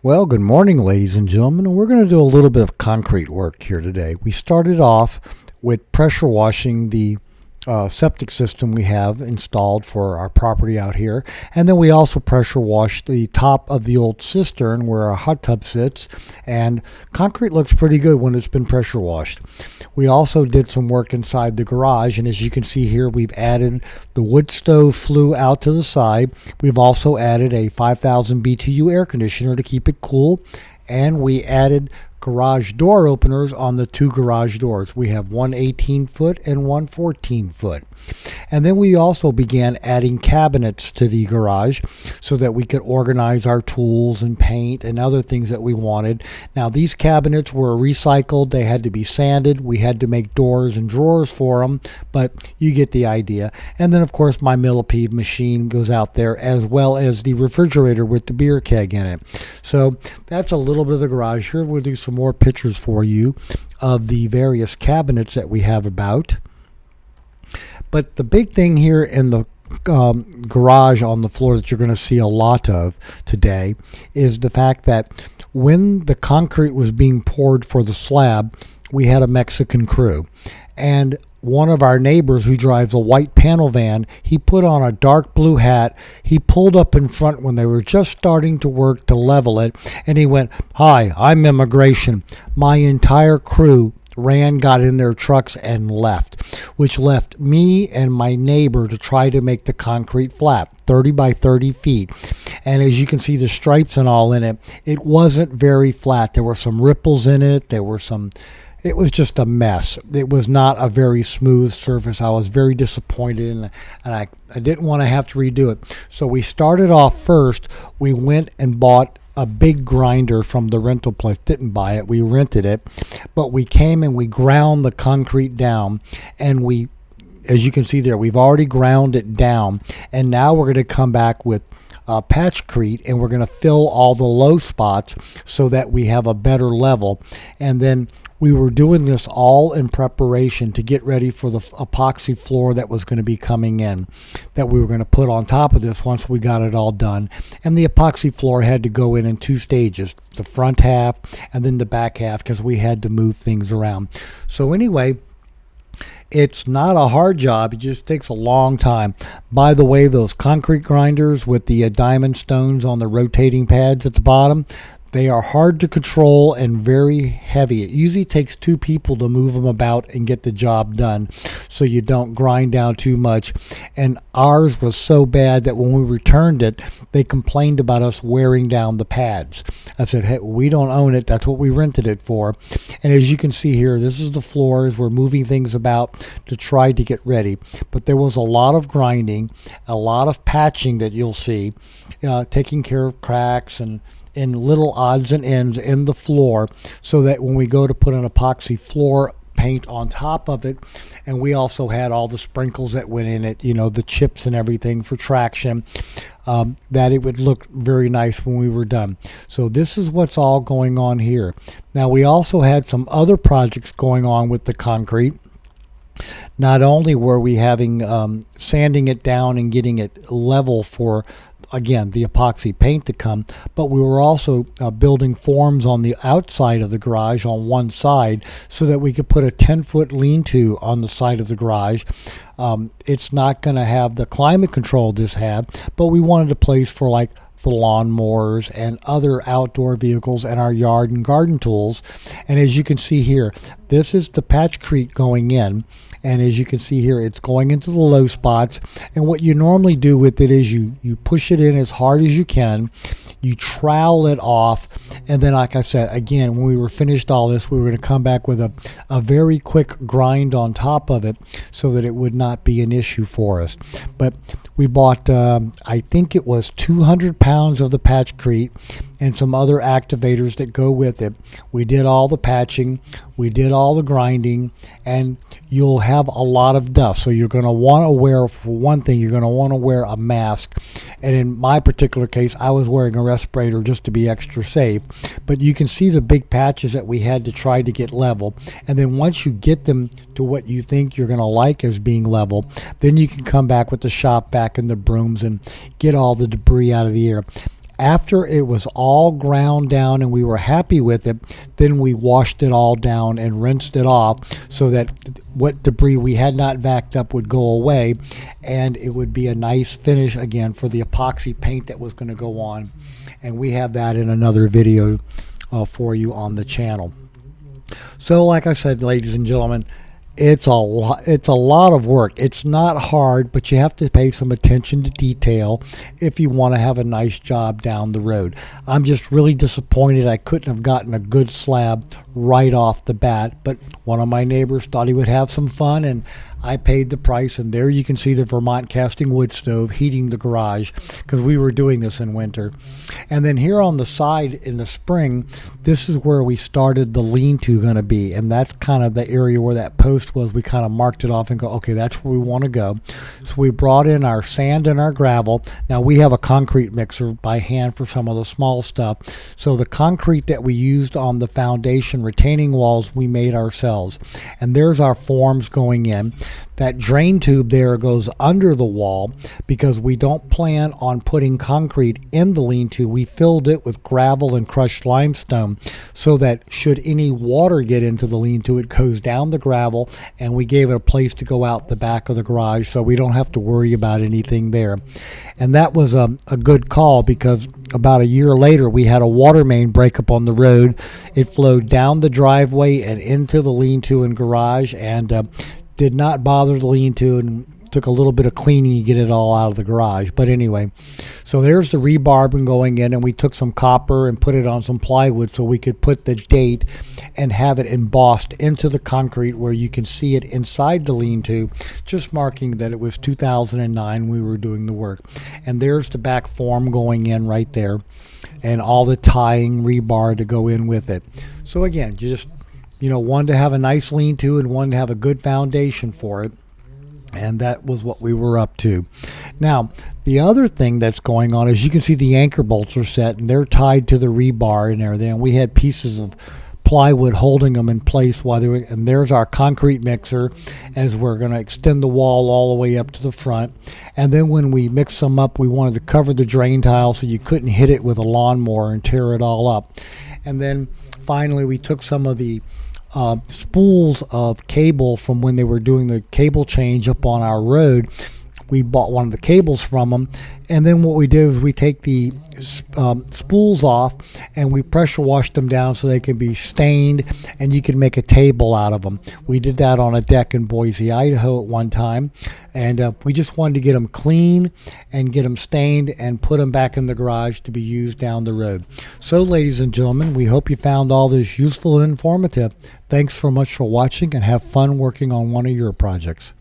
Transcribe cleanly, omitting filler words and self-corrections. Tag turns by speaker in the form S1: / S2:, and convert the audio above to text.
S1: Well, good morning, ladies and gentlemen. We're going to do a little bit of concrete work here today. We started off with pressure washing the septic system we have installed for our property out here. And then we also pressure washed the top of the old cistern where our hot tub sits. And concrete looks pretty good when it's been pressure washed. We also did some work inside the garage. And as you can see here, we've added the wood stove flue out to the side. We've also added a 5,000 BTU air conditioner to keep it cool. And we added garage door openers on the two garage doors. We have one 18-foot and one 14-foot. And then we also began adding cabinets to the garage so that we could organize our tools and paint and other things that we wanted. Now these cabinets were recycled. They had to be sanded. We had to make doors and drawers for them, but you get the idea. And then of course my millipede machine goes out there, as well as the refrigerator with the beer keg in it. So that's a little bit of the garage. Here we'll do some more pictures for you of the various cabinets that we have about. But the big thing here in the garage on the floor that you're going to see a lot of today is the fact that when the concrete was being poured for the slab, we had a Mexican crew. And one of our neighbors who drives a white panel van, he put on a dark blue hat. He pulled up in front when they were just starting to work to level it. And he went, "Hi, I'm immigration." My entire crew ran, got in their trucks and left, which left me and my neighbor to try to make the concrete flat, 30 by 30 feet. And as you can see the stripes and all in it, it wasn't very flat. There were some ripples in it. It was just a mess. It was not a very smooth surface. I was very disappointed and I didn't want to have to redo it. So we started off first. We went and bought a big grinder from the rental place. Didn't buy it, we rented it, but we came and we ground the concrete down, and we, as you can see there, we've already ground it down, and now we're going to come back with patchcrete and we're going to fill all the low spots so that we have a better level. And then we were doing this all in preparation to get ready for the epoxy floor that was going to be coming in, that we were going to put on top of this once we got it all done. And the epoxy floor had to go in two stages, the front half and then the back half, because we had to move things around. So anyway, it's not a hard job. It just takes a long time. By the way, those concrete grinders with the diamond stones on the rotating pads at the bottom, they are hard to control and very heavy. It usually takes two people to move them about and get the job done so you don't grind down too much. And ours was so bad that when we returned it, they complained about us wearing down the pads. I said, "Hey, we don't own it. That's what we rented it for." And as you can see here, this is the floors. We're moving things about to try to get ready. But there was a lot of grinding, a lot of patching that you'll see, taking care of cracks and in little odds and ends in the floor, so that when we go to put an epoxy floor paint on top of it, and we also had all the sprinkles that went in it, the chips and everything for traction, that it would look very nice when we were done. So this is what's all going on here. Now we also had some other projects going on with the concrete. Not only were we having sanding it down and getting it level for, again, the epoxy paint to come, but we were also building forms on the outside of the garage on one side so that we could put a 10-foot lean-to on the side of the garage. It's not going to have the climate control this had, but we wanted a place for like the lawnmowers and other outdoor vehicles and our yard and garden tools. And as you can see here, this is the patchcrete going in. And as you can see here, it's going into the low spots. And what you normally do with it is you push it in as hard as you can. You trowel it off. And then, like I said, again, when we were finished all this, we were going to come back with a very quick grind on top of it so that it would not be an issue for us. But we bought, I think it was 200 pounds of the patchcrete and some other activators that go with it. We did all the patching, we did all the grinding, and you'll have a lot of dust. So you're going to want to wear, for one thing, you're going to want to wear a mask. And in my particular case, I was wearing a respirator just to be extra safe. But you can see the big patches that we had to try to get level. And then once you get them to what you think you're going to like as being level, then you can come back with the shop vac and the brooms and get all the debris out of the air. After it was all ground down and we were happy with it, then we washed it all down and rinsed it off so that what debris we had not vacuumed up would go away, and it would be a nice finish again for the epoxy paint that was going to go on. And we have that in another video for you on the channel. So like I said, ladies and gentlemen, it's a lot of work. It's not hard, but you have to pay some attention to detail if you want to have a nice job down the road. I'm just really disappointed I couldn't have gotten a good slab right off the bat, but one of my neighbors thought he would have some fun, and I paid the price, and there you can see the Vermont casting wood stove heating the garage, because we were doing this in winter. And then here on the side in the spring, this is where we started the lean-to going to be, and that's kind of the area where that post was. We kind of marked it off and go, okay, that's where we want to go. So we brought in our sand and our gravel. Now we have a concrete mixer by hand for some of the small stuff. So the concrete that we used on the foundation retaining walls, we made ourselves. And there's our forms going in. That drain tube there goes under the wall because we don't plan on putting concrete in the lean-to. We filled it with gravel and crushed limestone so that should any water get into the lean-to, it goes down the gravel, and we gave it a place to go out the back of the garage so we don't have to worry about anything there. And that was a good call, because about a year later we had a water main break up on the road. It flowed down the driveway and into the lean-to and garage, and did not bother the lean-to, and took a little bit of cleaning to get it all out of the garage. But anyway, so there's the rebar going in, and we took some copper and put it on some plywood so we could put the date and have it embossed into the concrete where you can see it inside the lean-to, just marking that it was 2009 we were doing the work. And there's the back form going in right there, and all the tying rebar to go in with it. So again, just one to have a nice lean-to and one to have a good foundation for it. And that was what we were up to. Now, the other thing that's going on is you can see the anchor bolts are set, and they're tied to the rebar and everything. And we had pieces of plywood holding them in place while they were, and there's our concrete mixer as we're going to extend the wall all the way up to the front. And then when we mix them up, we wanted to cover the drain tile so you couldn't hit it with a lawnmower and tear it all up. And then finally we took some of the spools of cable from when they were doing the cable change up on our road. We bought one of the cables from them, and then what we did is we take the spools off and we pressure wash them down so they can be stained and you can make a table out of them. We did that on a deck in Boise, Idaho at one time, and we just wanted to get them clean and get them stained and put them back in the garage to be used down the road. So ladies and gentlemen, we hope you found all this useful and informative. Thanks so much for watching, and have fun working on one of your projects.